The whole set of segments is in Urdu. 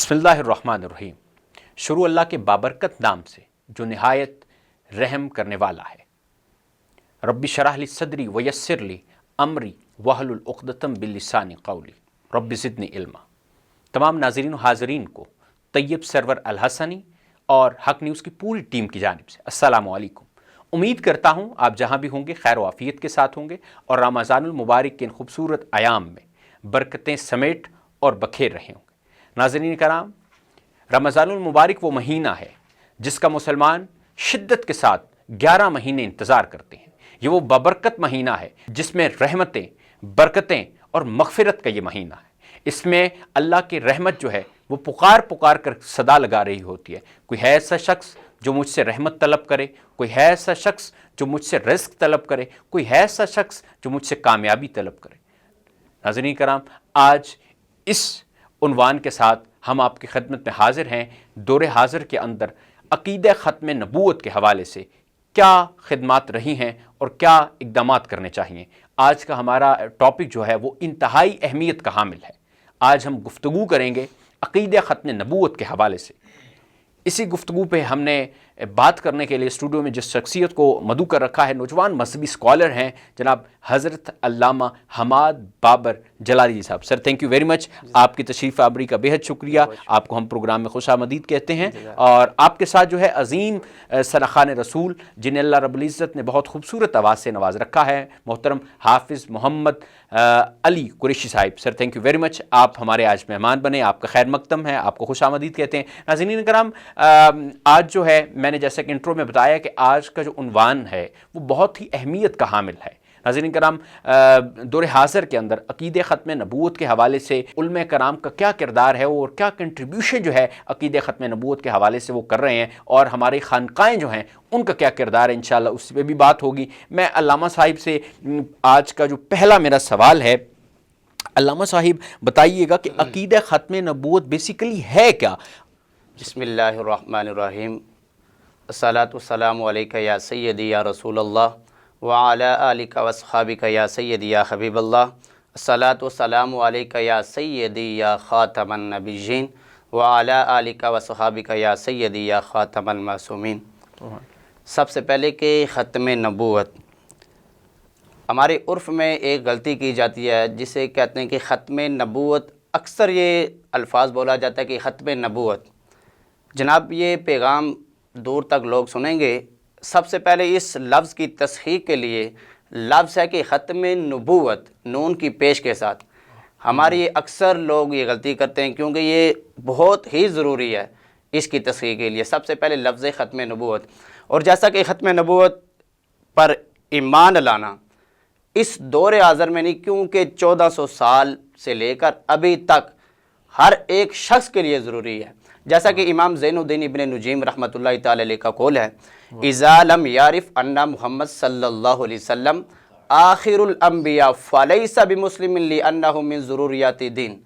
بسم اللہ الرحمن الرحیم۔ شروع اللہ کے بابرکت نام سے جو نہایت رحم کرنے والا ہے۔ رب اشرح لی صدری ویسر لی امری واحلل عقدۃ من لسانی قولی رب زدنی علما۔ تمام ناظرین و حاضرین کو طیب سرور الحسنی اور حق نیوز کی پوری ٹیم کی جانب سے السلام علیکم۔ امید کرتا ہوں آپ جہاں بھی ہوں گے خیر و عافیت کے ساتھ ہوں گے اور رمضان المبارک کے ان خوبصورت ایام میں برکتیں سمیٹ اور بکھیر رہے ہوں گے۔ ناظرین کرام، رمضان المبارک وہ مہینہ ہے جس کا مسلمان شدت کے ساتھ 11 مہینے انتظار کرتے ہیں۔ یہ وہ بابرکت مہینہ ہے جس میں رحمتیں، برکتیں اور مغفرت کا یہ مہینہ ہے۔ اس میں اللہ کی رحمت جو ہے وہ پکار کر صدا لگا رہی ہوتی ہے۔ کوئی ہے ایسا شخص جو مجھ سے رحمت طلب کرے، کوئی ہے ایسا شخص جو مجھ سے رزق طلب کرے، کوئی ہے ایسا شخص جو مجھ سے کامیابی طلب کرے۔ ناظرین کرام، آج اس عنوان کے ساتھ ہم آپ کی خدمت میں حاضر ہیں۔ دور حاضر کے اندر عقیدہ ختم نبوت کے حوالے سے کیا خدمات رہی ہیں اور کیا اقدامات کرنے چاہیے۔ آج کا ہمارا ٹاپک جو ہے وہ انتہائی اہمیت کا حامل ہے۔ آج ہم گفتگو کریں گے عقیدہ ختم نبوت کے حوالے سے۔ اسی گفتگو پہ ہم نے بات کرنے کے لیے اسٹوڈیو میں جس شخصیت کو مدعو کر رکھا ہے، نوجوان مذہبی اسکالر ہیں جناب حضرت علامہ حماد بابر جلالی صاحب۔ Sir thank you very much, آپ کی تشریف آوری کا بہت شکریہ۔ آپ کو ہم پروگرام میں خوش آمدید کہتے ہیں۔ اور آپ کے ساتھ جو ہے عظیم سرخان رسول جنہیں اللہ رب العزت نے بہت خوبصورت آواز سے نواز رکھا ہے، محترم حافظ محمد علی قریشی صاحب۔ Sir thank you very much, آپ ہمارے آج مہمان بنے، آپ کا خیر مقدم ہے، آپ کو خوش آمدید کہتے ہیں۔ ناظرین کرام، آج جو ہے میں نے جیسا کہ انٹرو میں بتایا کہ آج کا جو عنوان ہے وہ بہت ہی اہمیت کا حامل ہے۔ ناظرین کرام، دور حاضر کے اندر عقیدہ ختم نبوت کے حوالے سے علماء کرام کا کیا کردار ہے اور کیا کنٹریبیوشن جو ہے عقیدہ ختم نبوت کے حوالے سے وہ کر رہے ہیں، اور ہماری خانقاہیں جو ہیں ان کا کیا کردار ہے، انشاءاللہ اس پہ بھی بات ہوگی۔ میں علامہ صاحب سے آج کا جو پہلا میرا سوال ہے، علامہ صاحب بتائیے گا کہ عقیدہ ختم نبوت بیسیکلی ہے کیا؟ بسم اللہ الرحمن الرحیم۔ الصلاۃ والسلام علیکہ یا سیدی یا رسول اللہ وعلی آلک واصحابک یا سیدی یا حبیب اللہ۔ الصلاۃ والسلام علیکہ یا سیدی یا خاتم النبیین وعلی آلک واصحابک یا سیدی یا خاتم المعصومین۔ سب سے پہلے کہ ختم نبوت، ہمارے عرف میں ایک غلطی کی جاتی ہے جسے کہتے ہیں کہ ختم نبوت۔ اکثر یہ الفاظ بولا جاتا ہے کہ ختم نبوت۔ جناب، یہ پیغام دور تک لوگ سنیں گے۔ سب سے پہلے اس لفظ کی تصحیح کے لیے لفظ ہے کہ ختم نبوت، نون کی پیش کے ساتھ۔ ہماری اکثر لوگ یہ غلطی کرتے ہیں کیونکہ یہ بہت ہی ضروری ہے اس کی تصحیح کے لیے۔ سب سے پہلے لفظ ختم نبوت، اور جیسا کہ ختم نبوت پر ایمان لانا اس دور حاضر میں نہیں، کیونکہ 1400 سال سے لے کر ابھی تک ہر ایک شخص کے لیے ضروری ہے۔ جیسا کہ امام زین الدین ابن نجیم رحمۃ اللہ تعالی علیہ کا قول ہے، اذا لم یعرف ان محمد صلی اللہ علیہ وسلم آخر الانبیاء فلیس بمسلم لانہ من ضروریات دین۔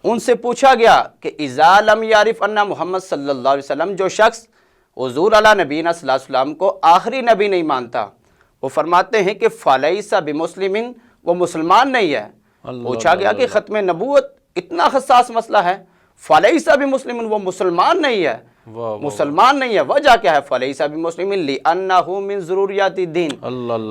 ان سے پوچھا گیا کہ اذا لم یعرف ان محمد صلی اللہ علیہ وسلم، جو شخص حضور علیہ نبینا صلی اللہ علیہ وسلم کو آخری نبی نہیں مانتا، وہ فرماتے ہیں کہ فلیس بمسلم، وہ مسلمان نہیں ہے۔ پوچھا گیا کہ ختم نبوت اتنا حساس مسئلہ ہے، فلیس بمسلم، وہ مسلمان نہیں ہے، مسلمان نہیں ہے۔ وجہ کیا ہے؟ فلیس بمسلم لانہ من ضروریات دین،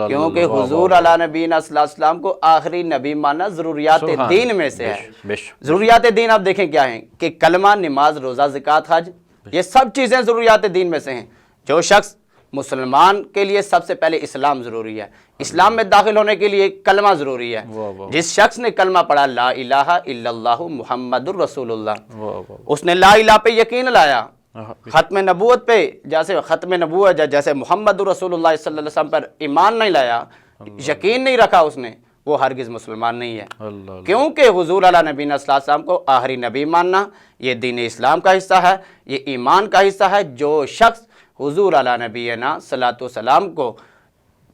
کیونکہ حضور علیہ نبینا صلی اللہ علیہ وسلم کو آخری نبی ماننا ضروریات دین میں سے ہے۔ ضروریات دین آپ دیکھیں کیا ہیں کہ کلمہ، نماز، روزہ، زکوٰۃ، حج، یہ سب چیزیں ضروریات دین میں سے ہیں۔ جو شخص مسلمان کے لیے سب سے پہلے اسلام ضروری ہے، اسلام میں داخل ہونے کے لیے کلمہ ضروری ہے۔ جس شخص نے کلمہ پڑھا لا الہ الا اللہ محمد الرسول اللہ، اس نے لا الہ پہ یقین لایا، ختم نبوت پہ، جیسے ختم نبوت جیسے محمد الرسول اللہ صلی اللہ علیہ وسلم پر ایمان نہیں لایا، یقین نہیں رکھا اس نے، وہ ہرگز مسلمان نہیں ہے۔ کیونکہ حضور علیہ نبینا صلی اللہ علیہ وسلم کو آخری نبی ماننا یہ دین اسلام کا حصہ ہے، یہ ایمان کا حصہ ہے۔ جو شخص حضور علیہ نبینا صلی اللہ علیہ وسلم کو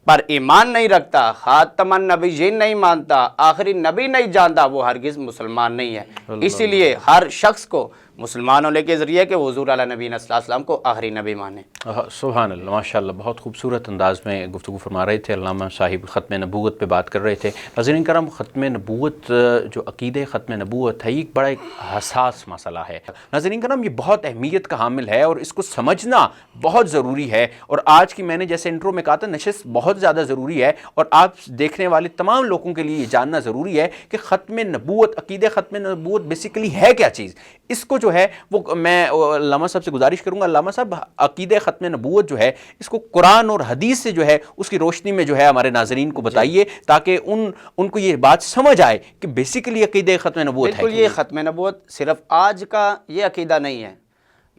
پر ایمان نہیں رکھتا، خاتم النبیین نہیں مانتا، آخری نبی نہیں جانتا، وہ ہرگز مسلمان نہیں ہے۔ اسی لیے ہر شخص کو مسلمان ہونے کے ذریعے کہ حضور علیہ نبی صلی اللہ علیہ وسلم کو آخری نبی مانیں۔ سبحان اللہ، ماشاءاللہ، بہت خوبصورت انداز میں گفتگو فرما رہے تھے علامہ صاحب، ختم نبوت پہ بات کر رہے تھے۔ ناظرین کرام، ختم نبوت جو عقیدہ ختم نبوت ہے، یہ بڑا ایک حساس مسئلہ ہے۔ ناظرین کرام، یہ بہت اہمیت کا حامل ہے اور اس کو سمجھنا بہت ضروری ہے، اور آج کی میں نے جیسے انٹرو میں کہا تھا نشست بہت زیادہ ضروری ہے، اور آپ دیکھنے والے تمام لوگوں کے لیے یہ جاننا ضروری ہے کہ ختم نبوت، عقیدہ ختم نبوت بیسیکلی ہے کیا چیز۔ اس کو جو ہے وہ میں علامہ صاحب سے گزارش کروں گا، علامہ صاحب عقیدہ ختم نبوت جو ہے اس کو قرآن اور حدیث سے جو ہے اس کی روشنی میں جو ہے ہمارے ناظرین کو بتائیے، تاکہ ان کو یہ بات سمجھ آئے کہ بیسیکلی عقیدہ ختم نبوت ہے۔ بالکل، یہ ختم نبوت صرف آج کا یہ عقیدہ نہیں ہے،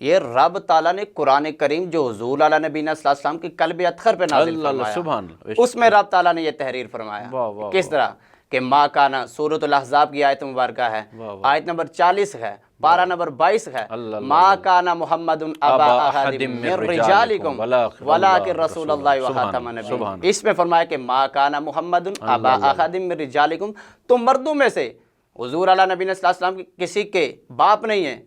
یہ رب تعالیٰ نے قرآن کریم جو حضور علیہ نبی صلی اللہ علیہ وسلم کی قلب اطہر پہ نازل فرمایا، اس میں رب تعالیٰ نے یہ تحریر فرمایا۔ کس طرح کہ ما کانا، سورۃ الاحزاب کی آیت مبارکہ ہے، آیت نمبر 40 ہے، پارہ نمبر 22 ہے، ما کانا محمد ابا احد من رجالکم ولکن رسول اللہ وخاتم النبیین۔ اس میں فرمایا کہ ما کانا محمد ابا احد من رجالکم، تم مردوں میں سے حضور علیہ نبی صلی اللہ علیہ وسلم کسی کے باپ نہیں ہیں،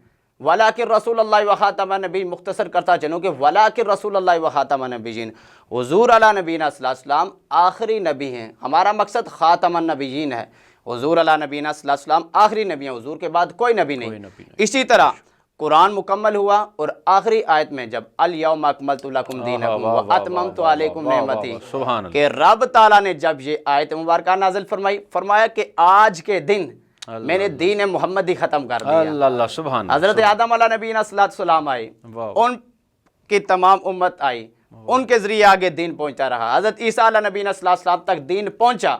ولیکن رسول اللہ وخاتم النبیین، مختصر کرتا چلوں کہ ولیکن رسول اللہ وخاتم النبیین، حضور علیہ نبی صلی اللہ علیہ وسلم آخری نبی ہیں۔ ہمارا مقصد خاتم النبیین ہے، حضور علیہ نبی صلی اللہ علیہ وسلم آخری نبی ہیں، حضور کے بعد کوئی نبی نہیں۔ اسی طرح قرآن مکمل ہوا اور آخری آیت میں جب الیوم اکملت لکم دینکم واتممت علیکم نعمتی، کہ رب تعالیٰ نے جب یہ آیت مبارکہ نازل فرمائی، فرمایا کہ آج کے دن میں نے دین محمدی ختم کر دیا۔ اللہ سبحان، حضرت آدم علیہ نبی صلی اللہ علیہ وسلم آئے، ان کی تمام امت آئی، ان کے ذریعے آگے دین پہنچتا رہا۔ حضرت عیسیٰ علیہ نبی صلی اللہ علیہ وسلم تک دین پہنچا۔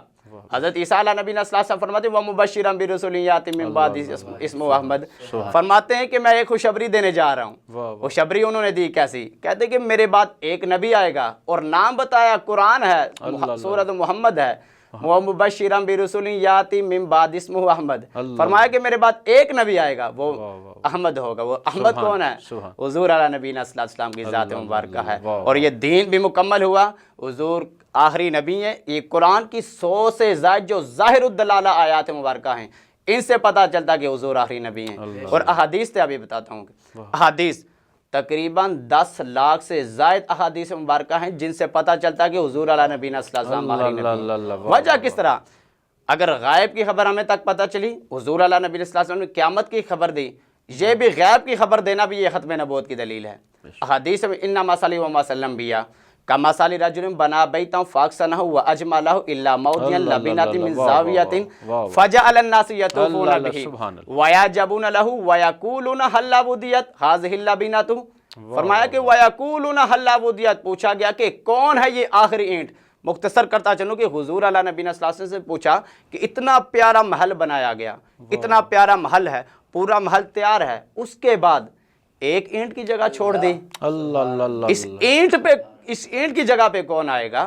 حضرت عیسیٰ علیہ نبی صلی اللہ علیہ وسلم فرماتے ہیں وَمُبَشِّرًا بِرَسُولٍ یَأْتِی مِن بَعْدِی اسمہ احمد، فرماتے ہیں کہ میں ایک خوشخبری دینے جا رہا ہوں۔ خوشخبری انہوں نے دی کیسی؟ کہتے ہیں کہ میرے بعد ایک نبی آئے گا، اور نام بتایا قرآن ہے، سورۃ محمد ہے، وَمُبَشِّرًا بِرَسُولٍ یَأْتِی مِن بَعْدِی اسمہ احمد، فرمایا کہ میرے بعد ایک نبی آئے گا، وہ احمد ہوگا۔ وہ احمد کون ہے؟ حضور علیہ نبی صلی اللہ علیہ وسلم کی ذات مبارکہ ہے، اور یہ دین بھی مکمل ہوا۔ حضور آخری نبی ہیں۔ یہ قرآن کی 100 سے زائد جو ظاہر الدلالہ آیات مبارکہ ہیں، ان سے پتہ چلتا کہ حضور آخری نبی ہیں۔ اور احادیث سے ابھی بتاتا ہوں کہ احادیث تقریباً 10 لاکھ سے زائد احادیث مبارکہ ہیں جن سے پتہ چلتا کہ حضور علیہ نبی صلی اللہ علیہ وسلم آخری نبی ہیں۔ وجہ کس طرح؟ اگر غائب کی خبر ہمیں تک پتہ چلی، حضور علیہ نبی صلی اللہ علیہ وسلم نے قیامت کی خبر دی، یہ بھی غیب کی خبر دینا بھی یہ ختم نبوت کی دلیل ہے۔ احادیث میں انما صلی وما سلم بیا کمثل رجل بنا بیتا فاحسنہ واجملہ الا موضع لبنۃ من زاویۃ فجعل الناس یطوفون به ویعجبون له ویقولون هل ودیت هذه اللبنۃ، فرمایا کہ ویقولون هل ودیت، پوچھا گیا کہ کون ہے یہ آخری اینٹ۔ مختصر کرتا چلوں کہ حضور علیہ نبی صلی اللہ علیہ وسلم سے پوچھا کہ اتنا پیارا محل بنایا گیا، اتنا پیارا محل ہے، پورا محل تیار ہے، اس کے بعد ایک اینٹ کی جگہ چھوڑ دی، اس اینٹ کی جگہ پہ کون آئے گا؟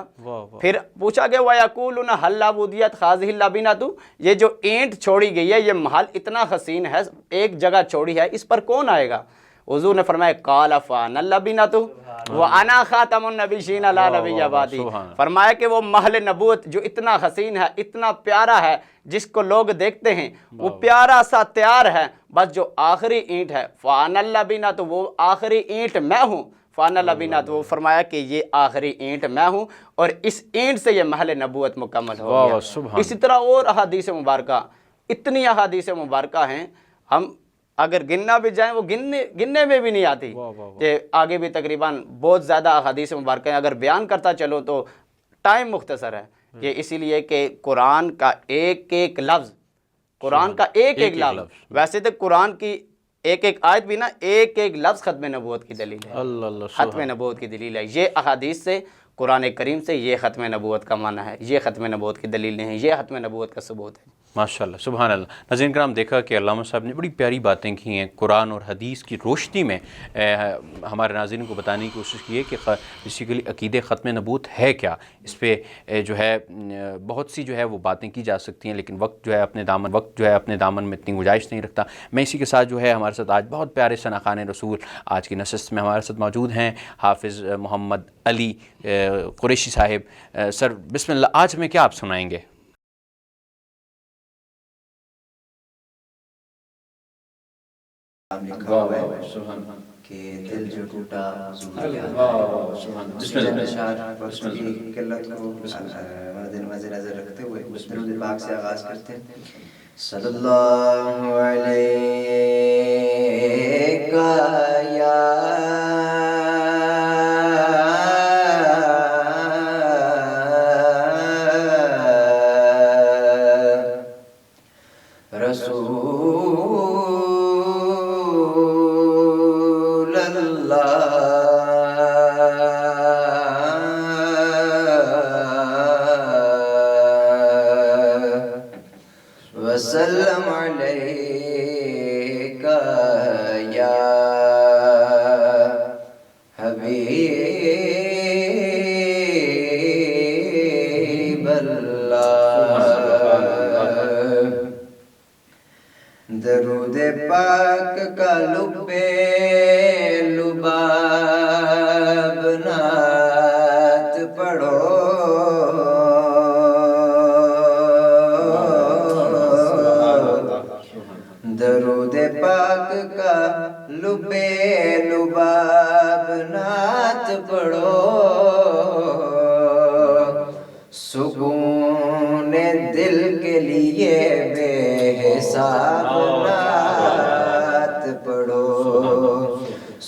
پھر پوچھا گیا وَيَقُولُونَ هَلْ وُدِيَتْ هَذِهِ اللَّبِنَةُ، یہ جو اینٹ چھوڑی گئی ہے، یہ محل اتنا حسین ہے، ایک جگہ چھوڑی ہے، اس پر کون آئے گا؟ حضور نے فرمایا قَالَ فَأَنَا اللَّبِنَةُ وَأَنَا خَاتَمُ النَّبِيِّينَ لَا نَبِيَّ بَعْدِي، فرمایا کہ وہ محل نبوت جو اتنا حسین ہے، اتنا پیارا ہے، جس کو لوگ دیکھتے ہیں وہ پیارا سا تیار ہے، بس جو آخری اینٹ ہے فَأَنَا اللَّبِنَةُ، وہ آخری اینٹ میں ہوں، فَأَنَا اللَّبِنَةُ، وہ فرمایا کہ یہ آخری اینٹ میں ہوں، اور اس اینٹ سے یہ محل نبوت مکمل ہو گیا۔ اسی طرح اور احادیث مبارکہ، اتنی احادیث مبارکہ ہیں، ہم اگر گننا بھی جائیں وہ گننے میں بھی نہیں آتی، کہ آگے بھی تقریباً بہت زیادہ احادیث مبارکہ ہیں، اگر بیان کرتا چلو تو ٹائم مختصر ہے، یہ اسی لیے کہ قرآن کا ایک ایک لفظ، قرآن کا ایک ایک لفظ، ویسے تو قرآن کی ایک ایک آیت بھی نا ایک ایک لفظ ختم نبوت کی دلیل ہے، ختم نبوت کی دلیل ہے۔ یہ احادیث سے، قرآن کریم سے یہ ختم نبوت کا معنی ہے، یہ ختم نبوت کی دلیل نہیں ہے، یہ ختم نبوت کا ثبوت ہے۔ ماشاءاللہ، سبحان اللہ۔ ناظرین کرام، دیکھا کہ علامہ صاحب نے بڑی پیاری باتیں کی ہیں، قرآن اور حدیث کی روشنی میں ہمارے ناظرین کو بتانے کی کوشش کی ہے کہ بیسیکلی عقیدہ ختم نبوت ہے کیا۔ اس پہ جو ہے بہت سی جو ہے وہ باتیں کی جا سکتی ہیں، لیکن وقت جو ہے اپنے دامن میں اتنی گنجائش نہیں رکھتا۔ میں اسی کے ساتھ جو ہے ہمارے ساتھ آج بہت پیارے ثناخان رسول آج کی نشست میں ہمارے ساتھ موجود ہیں، حافظ محمد علی قریشی صاحب۔ سر بسم اللہ، آج ہمیں کیا آپ سنائیں گے؟ لکھا ہوا ہے کہ دل جو ٹوٹا حضور یاد آئے. چند اشعار وقت کی قلت کو مد نظر رکھتے ہوئے درود پاک سے آغاز کرتے ہیں. صلی اللہ علیہ یا رسول اللہ وسلم علیک یا حبیب اللہ. درود پاک کا لباب نعت پڑھو. درود پاک کا لباب نعت پڑھو. سکون دل کے لیے بے حساب نعت پڑھو.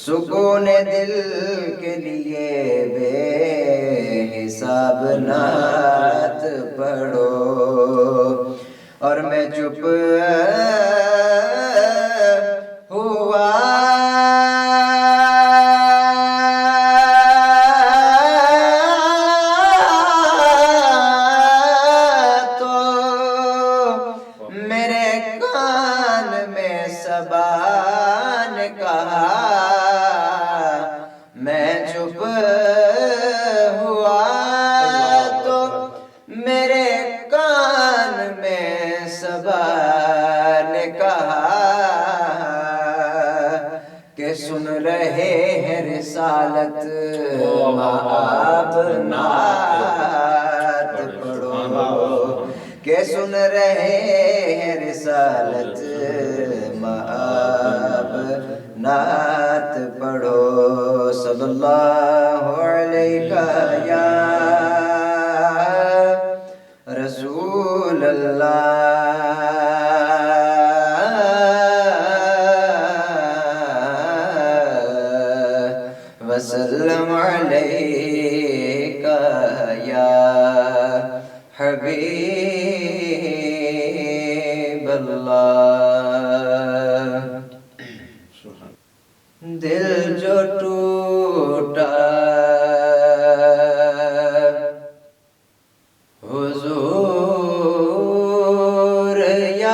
سکون دل کے لیے بے حساب نعت پڑھو. اور میں چپ ہوا تو میرے کان میں صبا نے کہا. میں چپ ہوا تو میرے کان میں صبا نے کہا کہ سن رہے ہیں رسالت آپ نعت پڑھو. کہ سن رہے ہیں رسالت آپ نعت پڑھو. صلی اللہ علیہ یا رسول اللہ وسلم علیک یا حبیب اللہ. دل جو ٹوٹا حضور یاد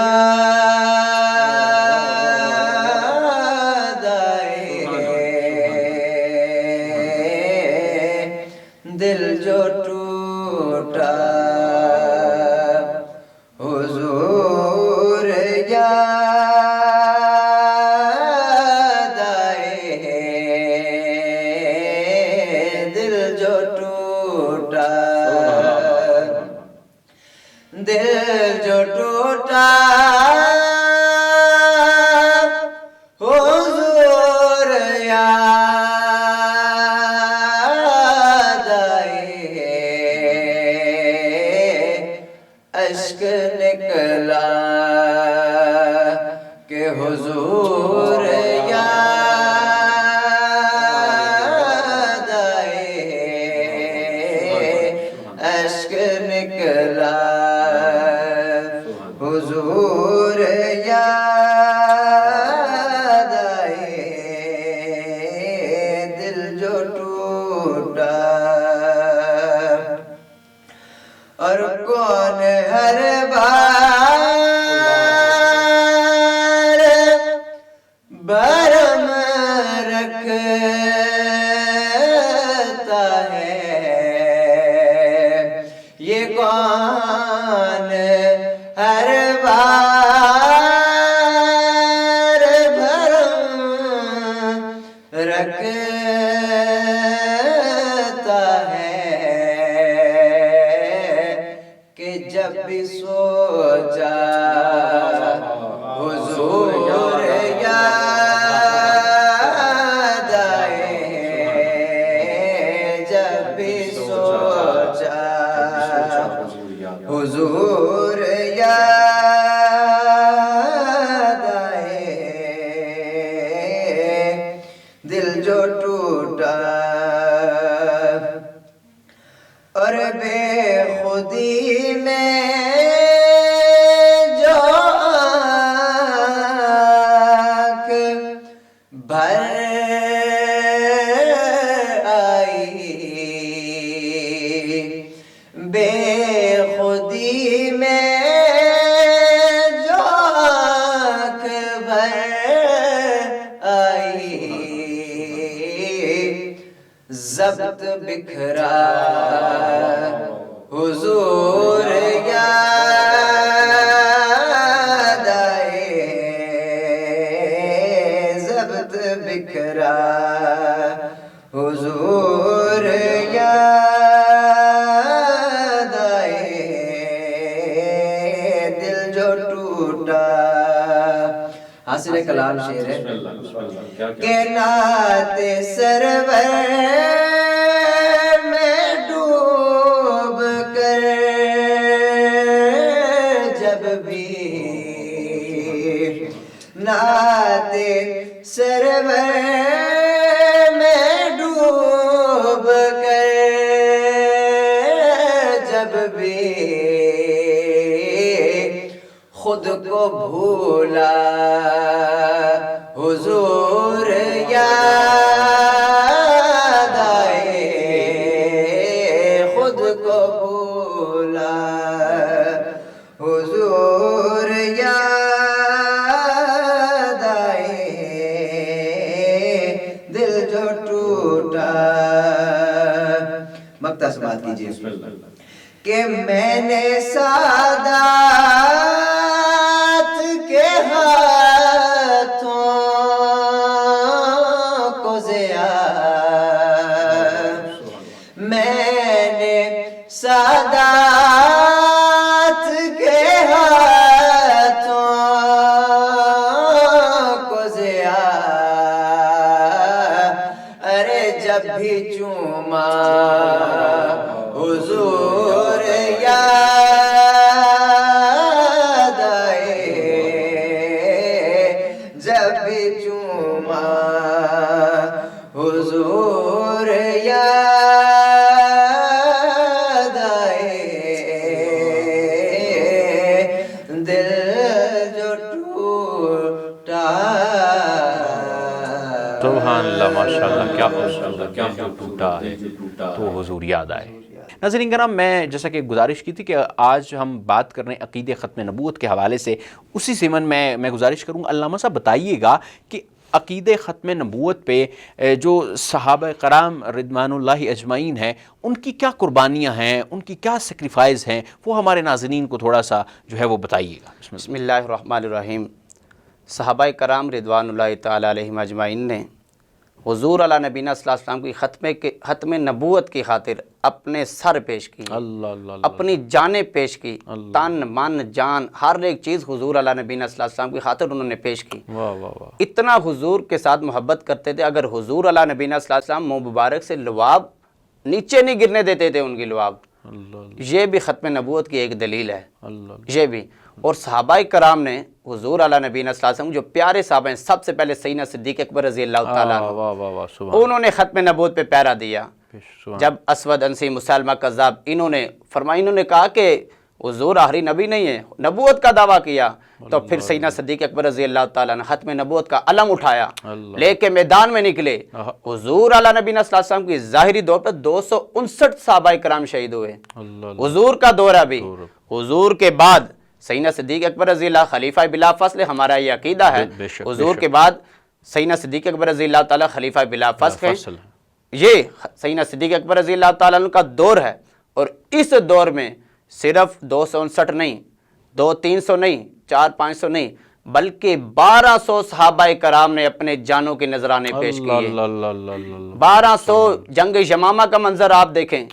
آئے. دل جو ٹوٹا حضور یاد آئے. دل جو ٹوٹا دل جو ٹوٹا حضور یاد آئے. اشک نکلا کہ حضور یاد آئے. اشک نکلا حضور یاد آئے. دل جو ٹوٹا اور کون ہر بار برم رکھتا ہے. یہ کون ہر بار بھرم رکھتا ہے کہ جب بھی سوچا حضور یاد بھر آئی بے خودی میں جو آنکھ بھر آئی ضبط بکھرا حضور یاد آئے ضبط بکھرا حضور یاد آئے دل جو ٹوٹا حاصل کلام شعر ہے کہ نعت سرور میں ڈوب کر جب بھی نعت سرور میں ڈوب کر جب بھی خود کو بھولا حضور یاد آئے خود کو بھولا حضور یاد آئے دل جو ٹوٹا مقطع سماعت کیجیے کہ میں نے سادات کے ہاتھوں کو ضیا میں نے سادات کے ہاتھوں کو ضیا ارے جب بھی چوما حضور یاد آئے جب بھی چوما حضور یاد آئے دل جو ٹوٹا سبحان اللہ ماشاءاللہ کیا خوبصورت کیا ٹوٹا ہے تو حضور یاد آئے۔ ناظرین کرام میں جیسا کہ گزارش کی تھی کہ آج ہم بات کر رہے ہیں عقیدِ ختم نبوت کے حوالے سے، اسی ضمن میں گزارش کروں گا علامہ صاحب بتائیے گا کہ عقیدِ ختم نبوت پہ جو صحابہ کرام رضوان اللہ اجمعین ہیں ان کی کیا قربانیاں ہیں، ان کی کیا سیکریفائز ہیں، وہ ہمارے ناظرین کو تھوڑا سا جو ہے وہ بتائیے گا۔ بسم اللہ الرحمن الرحیم۔ صحابہ کرام رضوان اللہ تعالیٰ علیہم اجمعین نے حضور علیہ نبینا صلی اللہ علیہ وسلم کی ختم نبوت کی خاطر اپنے سر پیش کی، اپنی جانیں پیش کی، تن من جان ہر ایک چیز حضور علیہ نبینا صلی اللہ علیہ وسلم کی خاطر انہوں نے پیش کی۔ اتنا حضور کے ساتھ محبت کرتے تھے، اگر حضور علیہ نبینا صلی اللہ علیہ وسلم منہ مبارک سے لعاب نیچے نہیں گرنے دیتے تھے ان کی لعاب، یہ بھی ختم نبوت کی ایک دلیل ہے، یہ بھی۔ اور صحابہ کرام نے حضور علیہ نبینا صلی اللہ علیہ وسلم جو پیارے صحابہ ہیں، سب سے پہلے سیدنا صدیق اکبر رضی اللہ تعالیٰ عنہ، انہوں نے ختم نبوت پہ پہرا دیا۔ جب اسود انسی مسلمہ کذاب انہوں نے کہا کہ حضور آخری نبی نہیں ہے، نبوت کا دعویٰ کیا، تو پھر سیدنا صدیق اکبر رضی اللہ تعالیٰ نے ختم نبوت کا علم اٹھایا، لے کے میدان میں نکلے۔ حضور علیہ نبینا صلی اللہ علیہ وسلم کی ظاہری دور پر 259 صحابہ کرام شہید ہوئے، حضور کا دورہ بھی۔ حضور کے بعد سیدنا صدیق اکبر رضی اللہ خلیفہ بلا فصل، ہمارا یہ عقیدہ ہے، حضور کے بعد سیدنا صدیق اکبر رضی اللہ تعالیٰ خلیفہ بلا فصل ہے۔ یہ سیدنا صدیق اکبر رضی اللہ تعالیٰ عنہ کا دور ہے، اور اس دور میں صرف 259 نہیں، 200-300 نہیں، 400-500 نہیں، بلکہ 1200 صحابہ کرام نے اپنے جانوں کے نذرانے پیش کیے۔ 1200 جنگ یمامہ کا منظر آپ دیکھیں،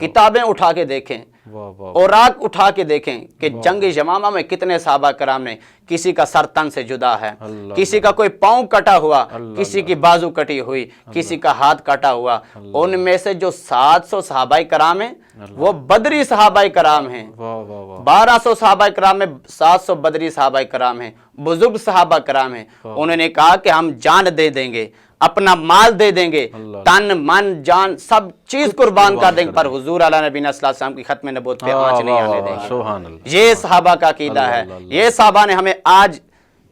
کتابیں اٹھا کے دیکھیں، اوراق اٹھا کے دیکھیں کہ جنگ یمامہ میں کتنے صحابہ کرام نے، کسی کا سر تن سے جدا ہے، کسی کا کوئی پاؤں کٹا ہوا، کسی کی بازو کٹی ہوئی، کسی کا ہاتھ کٹا ہوا۔ ان میں سے جو 700 صحابہ کرام ہیں وہ بدری صحابہ کرام ہیں، 1200 صحابہ کرام میں 700 بدری صحابہ کرام ہیں، بزرگ صحابہ کرام ہیں۔ انہوں نے کہا کہ ہم جان دے دیں گے، اپنا مال دے دیں گے، تن من جان سب چیز قربان کر دیں گے، پر حضور علیہ نبینا صلی اللہ علیہ وسلم کی ختم نبوت پہ آنچ نہیں آنے دیں گے۔ یہ صحابہ کا عقیدہ ہے۔ یہ صحابہ نے ہمیں آج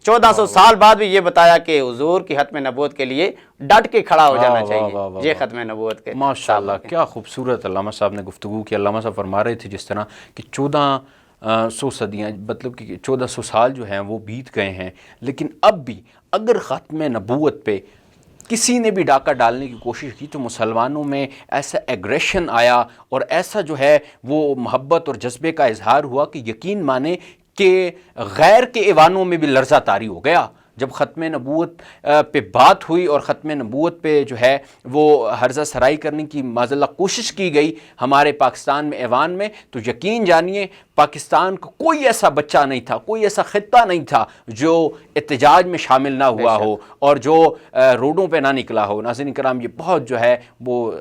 1400 سال بعد بھی یہ بتایا کہ حضور کی ختم نبوت کے لیے ڈٹ کے کھڑا ہو جانا چاہیے. یہ ختم نبوت کے ماشاءاللہ کیا خوبصورت علامہ صاحب نے گفتگو کی. علامہ صاحب فرما رہے تھے جس طرح کہ 1400 صدیاں مطلب کہ 1400 سال جو ہیں وہ بیت گئے ہیں، لیکن اب بھی اگر ختم نبوت پہ کسی نے بھی ڈاکہ ڈالنے کی کوشش کی تو مسلمانوں میں ایسا ایگریشن آیا اور ایسا جو ہے وہ محبت اور جذبے کا اظہار ہوا کہ یقین مانیں کہ غیر کے ایوانوں میں بھی لرزہ طاری ہو گیا جب ختم نبوت پہ بات ہوئی اور ختم نبوت پہ جو ہے وہ ہرزہ سرائی کرنے کی معذاللہ کوشش کی گئی ہمارے پاکستان میں ایوان میں. تو یقین جانیے پاکستان کو کوئی ایسا بچہ نہیں تھا، کوئی ایسا خطہ نہیں تھا جو احتجاج میں شامل نہ ہوا ہو اور جو روڈوں پہ نہ نکلا ہو. ناظرین کرام یہ بہت جو ہے وہ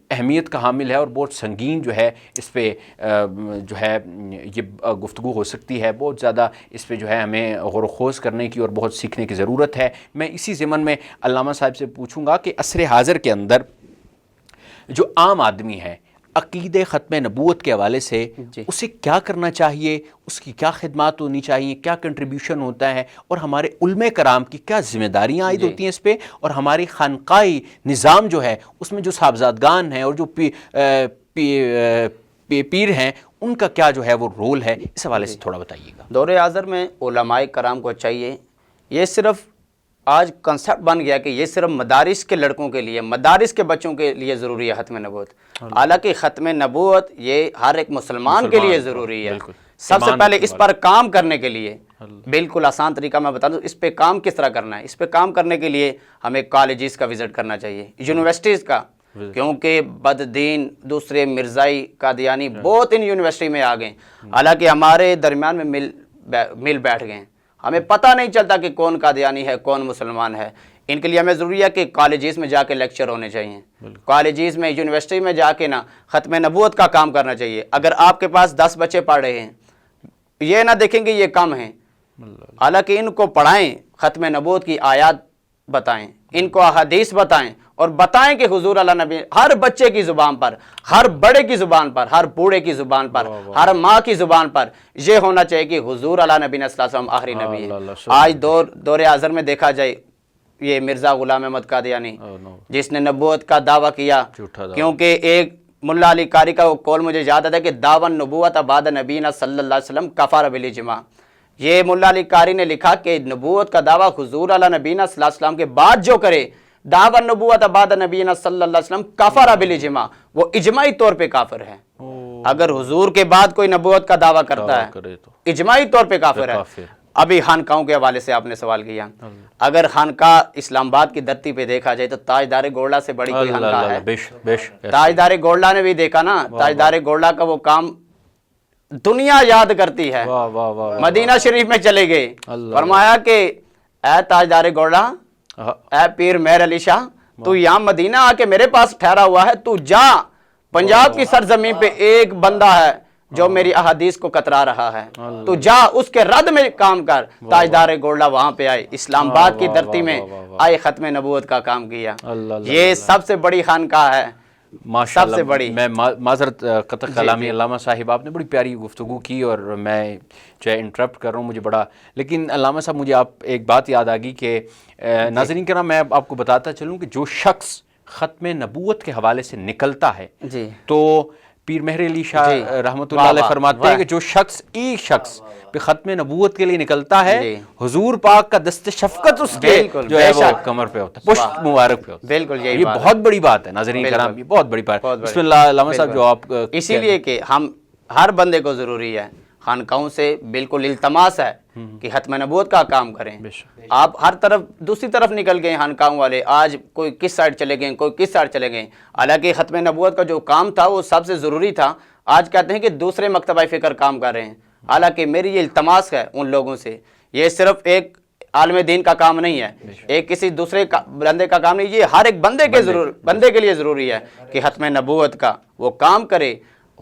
اہمیت کا حامل ہے اور بہت سنگین جو ہے اس پہ جو ہے یہ گفتگو ہو سکتی ہے. بہت زیادہ اس پہ جو ہے ہمیں غور و خوض کرنے کی اور بہت سیکھنے کی ضرورت ہے. میں اسی ضمن میں علامہ صاحب سے پوچھوں گا کہ عصر حاضر کے اندر جو عام آدمی ہے عقیدہ ختم نبوت کے حوالے سے اسے کیا کرنا چاہیے، اس کی کیا خدمات ہونی چاہیے، کیا کنٹریبیوشن ہوتا ہے، اور ہمارے علماء کرام کی کیا ذمہ داریاں عائد ہوتی ہیں اس پہ، اور ہماری خانقاہی نظام جو ہے اس میں جو صاحبزادگان ہیں اور جو پیر ہیں ان کا کیا جو ہے وہ رول ہے، اس حوالے سے تھوڑا بتائیے گا. دور حاضر میں علماء کرام کو چاہیے، یہ صرف آج کنسیپٹ بن گیا کہ یہ صرف مدارس کے لڑکوں کے لیے، مدارس کے بچوں کے لیے ضروری ہے ختم نبوت. حالانکہ ختم نبوت یہ ہر ایک مسلمان کے لیے ضروری ہے. سب سے پہلے اس پر کام کرنے کے لیے بالکل آسان طریقہ میں بتا دوں اس پہ کام کس طرح کرنا ہے. اس پہ کام کرنے کے لیے ہمیں کالجز کا وزٹ کرنا چاہیے، یونیورسٹیز کا، کیونکہ بد دین دوسرے مرزائی قادیانی بہت ان یونیورسٹی میں آ گئے. حالانکہ ہمارے درمیان میں مل بیٹھ گئے، ہمیں پتہ نہیں چلتا کہ کون قادیانی ہے کون مسلمان ہے. ان کے لیے ہمیں ضروری ہے کہ کالجز میں جا کے لیکچر ہونے چاہیے، کالجز میں یونیورسٹی میں جا کے نا ختم نبوت کا کام کرنا چاہیے. اگر آپ کے پاس 10 بچے پڑھ رہے ہیں یہ نہ دیکھیں کہ یہ کم ہیں، حالانکہ ان کو پڑھائیں، ختم نبوت کی آیات بتائیں، ان کو احادیث بتائیں اور بتائیں کہ حضور علیہ نبی ہر بچے کی زبان پر، ہر بڑے کی زبان پر، ہر بوڑھے کی زبان پر، ہر ماں کی زبان پر یہ ہونا چاہیے کہ حضور علیہ نبی صلی اللہ علیہ وسلم آخری نبی ہے. آج دور حاضر میں دیکھا جائے یہ مرزا غلام احمد قادیانی جس نے نبوت کا دعویٰ کیا، کیونکہ ایک ملا علی قاری کا وہ قول مجھے یاد آتا ہے کہ دعوی النبوت بعد نبینا صلی اللہ علیہ وسلم کفر بالاجماع. یہ ملا علی قاری نے لکھا کہ نبوت کا دعویٰ حضور علیہ نبینا صلی اللہ علیہ وسلم کے بعد جو کرے دعوی النبوت بعد نبینا صلی اللہ علیہ وسلم کفر بالاجماع، وہ اجماعی طور پہ کافر ہے. اگر حضور کے بعد کوئی نبوت کا دعویٰ کرتا ہے اجماعی طور پہ کافر ہے. ابھی خانقاہوں کے حوالے سے آپ نے سوال کیا، اگر خانقاہ اسلام آباد کی دھرتی پہ دیکھا جائے تو تاجدار گولڈا سے بڑی کوئی خانقاہ ہے؟ تاجدار گولڈا نے بھی دیکھا نا، تاجدار گولڈا کا وہ کام دنیا یاد کرتی ہے. مدینہ شریف میں چلے گئے، فرمایا کہ اے تاجدار گولڈا، اے پیر مہر علی شاہ، تو یہاں مدینہ آ کے میرے پاس ٹھہرا ہوا ہے، تو جا، پنجاب کی سرزمین پہ ایک بندہ ہے جو میری احادیث کو کترا رہا ہے، تو جا اس کے رد میں کام کر. تاجدار گولڈا وہاں پہ آئے، اسلام آباد کی دھرتی میں آئے، ختم نبوت کا کام کیا. یہ سب سے بڑی خانقاہ ہے، سب سے بڑی. میں معذرت قطع کلامی علامہ صاحب، آپ نے بڑی پیاری گفتگو کی اور میں جو ہے انٹرپٹ کر رہا ہوں، مجھے بڑا، لیکن علامہ صاحب مجھے آپ ایک بات یاد آ گئی کہ ناظرین کرام میں آپ کو بتاتا چلوں کہ جو شخص ختم نبوت کے حوالے سے نکلتا ہے تو پیر مہر علی شاہ رحمۃ اللہ علیہ فرماتے ہیں کہ جو شخص ایک شخص پہ ختم نبوت کے لیے نکلتا ہے حضور پاک کا دست شفقت اس کے جو ہے وہ کمر پہ ہوتا ہے، پشت مبارک پہ ہوتا ہے. بالکل یہ بہت بڑی بات ہے ناظرین کرام، یہ بہت بڑی بات ہے. بسم اللہ علامہ صاحب جو آپ اسی لیے کہ ہم ہر بندے کو ضروری ہے، خانقاہوں سے بالکل التماس ہے کہ ختم نبوت کا کام کریں. آپ ہر طرف دوسری طرف نکل گئے خانقاہوں والے، آج کوئی کس سائڈ چلے گئے، کوئی کس سائڈ چلے گئے. حالانکہ ختم نبوت کا جو کام تھا وہ سب سے ضروری تھا. آج کہتے ہیں کہ دوسرے مکتبہ فکر کام کر رہے ہیں. حالانکہ میری یہ التماس ہے ان لوگوں سے، یہ صرف ایک عالم دین کا کام نہیں ہے، ایک کسی دوسرے بندے کا کام نہیں، یہ ہر ایک بندے کے لیے ضروری ہے کہ ختم نبوت کا وہ کام کرے،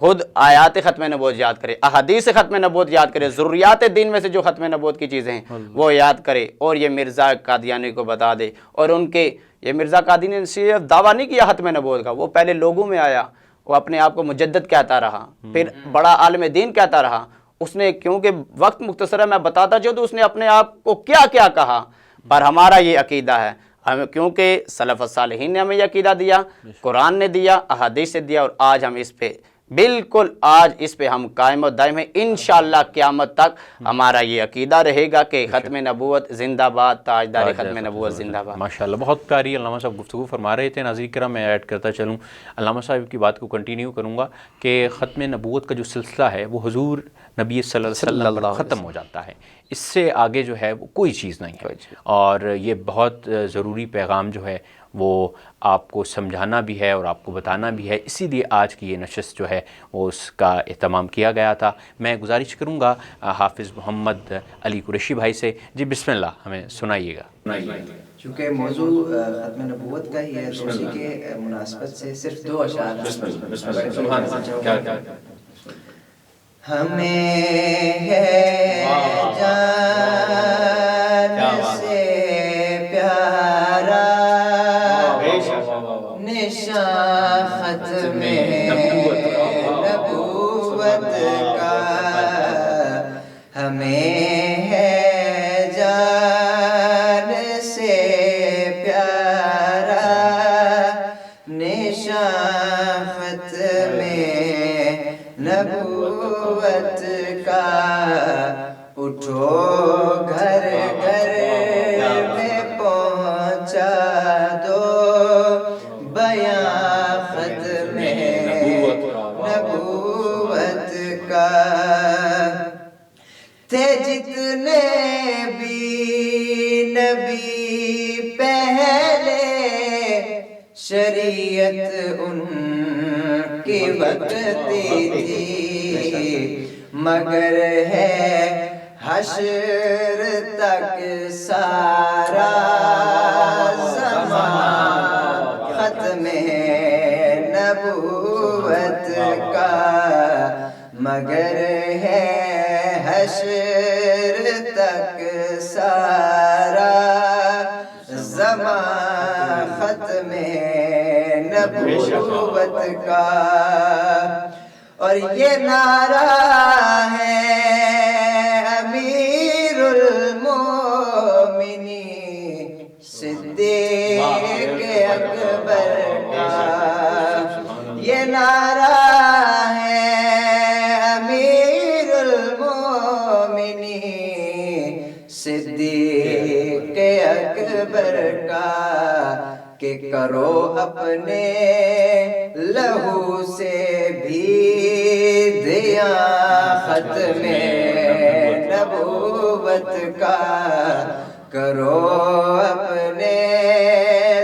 خود آیات ختم نبوت یاد کرے، احادیث ختم نبوت یاد کرے، ضروریات دین میں سے جو ختم نبوت کی چیزیں ہیں وہ یاد کرے، اور یہ مرزا قادیانی کو بتا دے. اور ان کے یہ مرزا قادیانی نے صرف دعویٰ نہیں کیا ختم نبوت کا، وہ پہلے لوگوں میں آیا، وہ اپنے آپ کو مجدد کہتا رہا، پھر بڑا عالم دین کہتا رہا، اس نے کیونکہ وقت مختصر ہے میں بتاتا چاہوں تو اس نے اپنے آپ کو کیا کیا کہا، پر ہمارا یہ عقیدہ ہے، ہمیں کیونکہ سلف الصالحین نے ہمیں یہ عقیدہ دیا، قرآن نے دیا، احادیث سے دیا، اور آج ہم اس پہ بالکل آج اس پہ ہم قائم و دائم ہیں، انشاءاللہ قیامت تک ہمارا یہ عقیدہ رہے گا کہ ختم نبوت زندہ باد، تاجدار ختم نبوت زندہ باد۔ ماشاءاللہ بہت پیاری علامہ صاحب گفتگو فرما رہے تھے۔ ناظرین کرام میں ایڈ کرتا چلوں، علامہ صاحب کی بات کو کنٹینیو کروں گا کہ ختم نبوت کا جو سلسلہ ہے وہ حضور نبی صلی اللہ علیہ وسلم پر ختم ہو جاتا ہے، اس سے آگے جو ہے وہ کوئی چیز نہیں ہے، اور یہ بہت ضروری پیغام جو ہے وہ آپ کو سمجھانا بھی ہے اور آپ کو بتانا بھی ہے، اسی لیے آج کی یہ نشست جو ہے وہ اس کا اہتمام کیا گیا تھا۔ میں گزارش کروں گا حافظ محمد علی قریشی بھائی سے، جی بسم اللہ ہمیں سنائیے گا۔ چونکہ موضوع ختم نبوت کا ہی ہے تو اسی کے مناسبت سے صرف 2 اشعار ہمیں ہے جان سے پیارا نشان ختم نبوت کا، ہمیں ہے جان سے پیارا نشان ختم نبوت کا، اٹھو گھر گھر میں پہنچا دو بیان ختم نبوت کا، تھے جتنے بھی نبی پہلے شریعت ان کی وقتی تھی، مگر ہے حشر تک سارا زمان ختم نبوت کا، مگر ہے حشر تک سارا زمان ختم نبوت کا، اور یہ نعرہ ہے امیر المومنین صدیق اکبر کا، یہ نعرہ ہے امیر المومنین صدیق اکبر کا، کہ کرو اپنے لہو سے بھی دیا ختم نبوت کا، کرو اپنے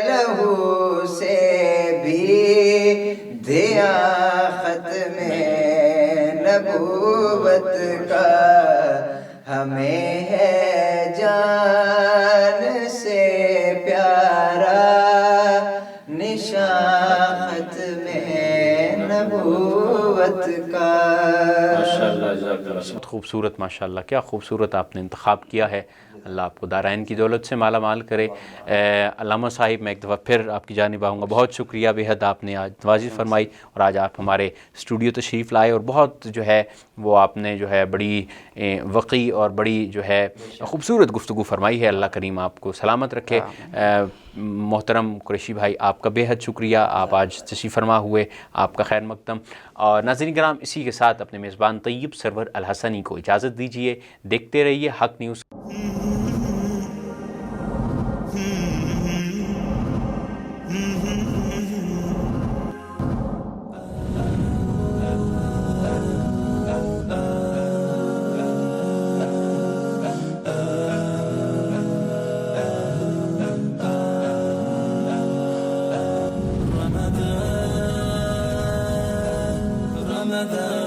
لہو سے بھی دیا ختم نبوت کا، ہمیں ہے جان سے پیارا نشان ختم نبوت کا۔ بہت خوبصورت، ماشاءاللہ کیا خوبصورت آپ نے انتخاب کیا ہے، اللہ آپ کو دارائن کی دولت سے مالا مال کرے۔ علامہ صاحب میں ایک دفعہ پھر آپ کی جانب آؤں گا، بہت شکریہ بے حد، آپ نے آج نوازی فرمائی اور آج آپ ہمارے اسٹوڈیو تشریف لائے، اور بہت جو ہے وہ آپ نے جو ہے بڑی وقی اور بڑی جو ہے خوبصورت گفتگو فرمائی ہے، اللہ کریم آپ کو سلامت رکھے۔ محترم قریشی بھائی آپ کا بے حد شکریہ، آپ آج تشریف فرما ہوئے، آپ کا خیر مقدم۔ اور ناظرین کرام اسی کے ساتھ اپنے میزبان طیب سرور الحسنی کو اجازت دیجیے، دیکھتے رہیے حق نیوز۔ Ramadan